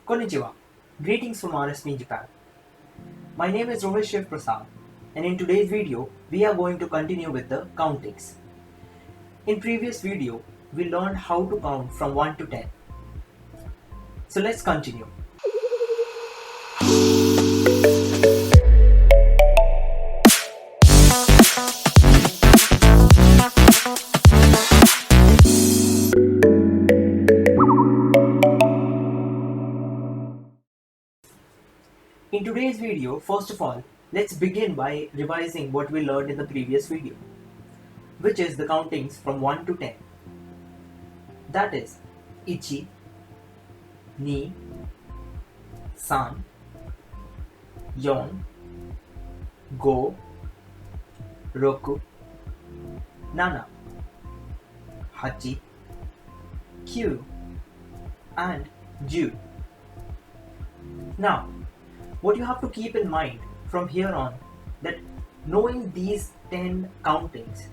Konnichiwa. Greetings from RSPinJAPAN. My name is Rohit Prasad, and in today's video, we are going to continue with the countings. In previous video, we learned how to count from 1 to 10. So let's continue. In today's video, first of all, let's begin by revising what we learned in the previous video, which is the countings from 1 to 10. That is Ichi, Ni, San, Yon, Go, Roku, Nana, Hachi, Kyu, and Ju. Now, what you have to keep in mind from here on, that knowing these 10 countings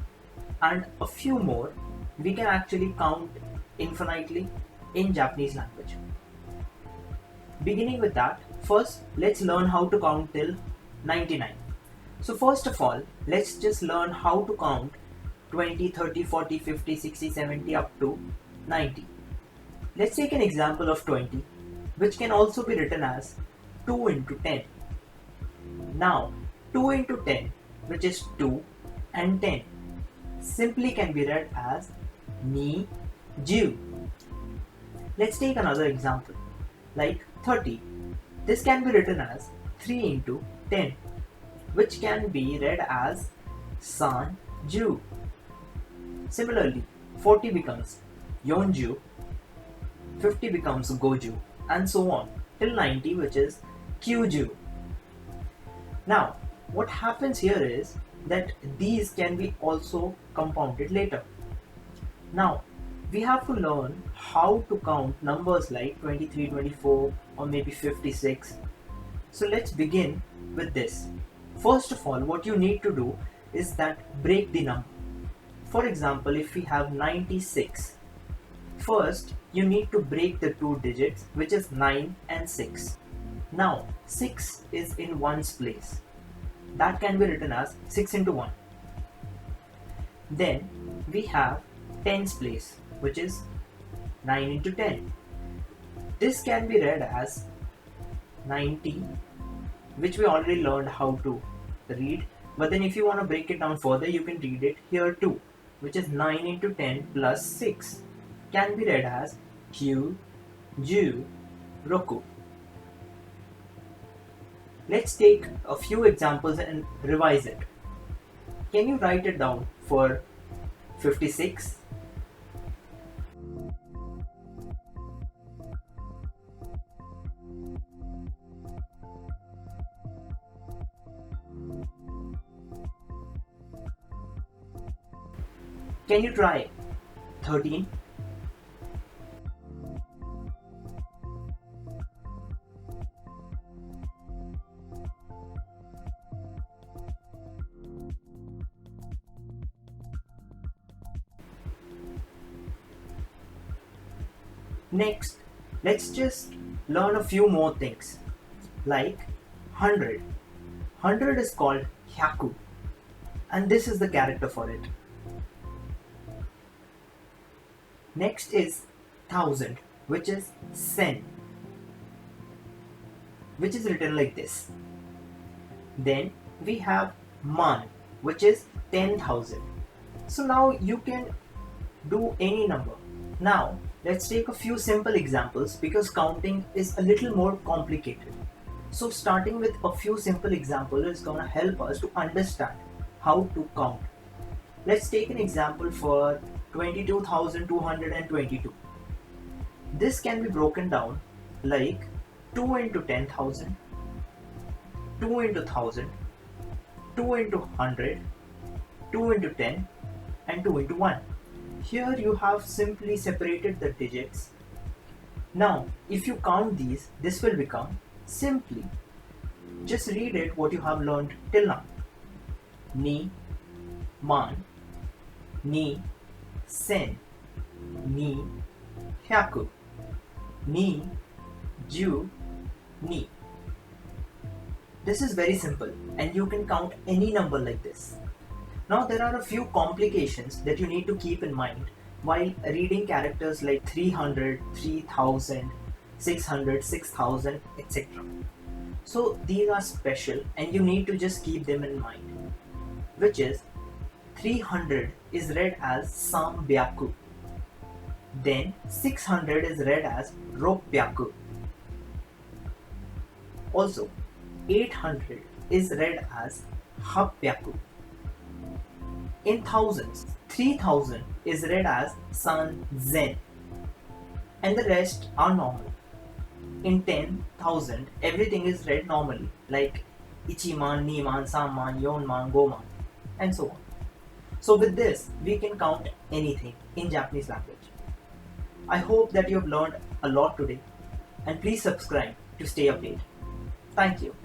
and a few more, we can actually count infinitely in Japanese language. Beginning with that, first let's learn how to count till 99. So first of all, let's just learn how to count 20, 30, 40, 50, 60, 70 up to 90. Let's take an example of 20, which can also be written as 2 into 10. Now, 2 into 10, which is 2 and 10, simply can be read as Ni Ju. Let's take another example, like 30. This can be written as 3 into 10, which can be read as San Ju. Similarly, 40 becomes Yonju, 50 becomes Goju, and so on, till 90, which is Kyuju. Now, what happens here is that these can be also compounded later. Now, we have to learn how to count numbers like 23, 24, or maybe 56. So let's begin with this. First of all, what you need to do is that break the number. For example, if we have 96, first you need to break the two digits, which is 9 and 6. Now, 6 is in ones place. That can be written as 6 into 1. Then we have tens place, which is 9 into 10. This can be read as 90, which we already learned how to read. But then if you want to break it down further, you can read it here too, which is 9 into 10 plus 6. Can be read as Kyu, Ju, Roku. Let's take a few examples and revise it. Can you write it down for 56? Can you try 13? Next, let's just learn a few more things, like 100. 100 is called hyaku, and this is the character for it. Next is 1000, which is sen, which is written like this. Then we have man, which is 10,000. So now you can do any number. Now let's take a few simple examples because counting is a little more complicated. So starting with a few simple examples is gonna help us to understand how to count. Let's take an example for 22,222. This can be broken down like 2 into 10,000, 2 into 1000, 2 into 100, 2 into 10, and 2 into 1. Here you have simply separated the digits. Now, if you count these, this will become simply, just read it what you have learned till now. Ni, man, ni, sen, ni, hyaku, ni, ju, ni. This is very simple and you can count any number like this. Now there are a few complications that you need to keep in mind while reading characters like 300, 3000, 600, 6000, etc. So these are special and you need to just keep them in mind, which is 300 is read as Sambyaku. Then 600 is read as Ropyaku. Also 800 is read as Hapyaku. In thousands, 3000 is read as San Zen and the rest are normal. In 10,000, everything is read normally like Ichiman, Niman, Saman, Yonman, Goman and so on. So with this, we can count anything in Japanese language. I hope that you have learned a lot today and please subscribe to stay updated. Thank you.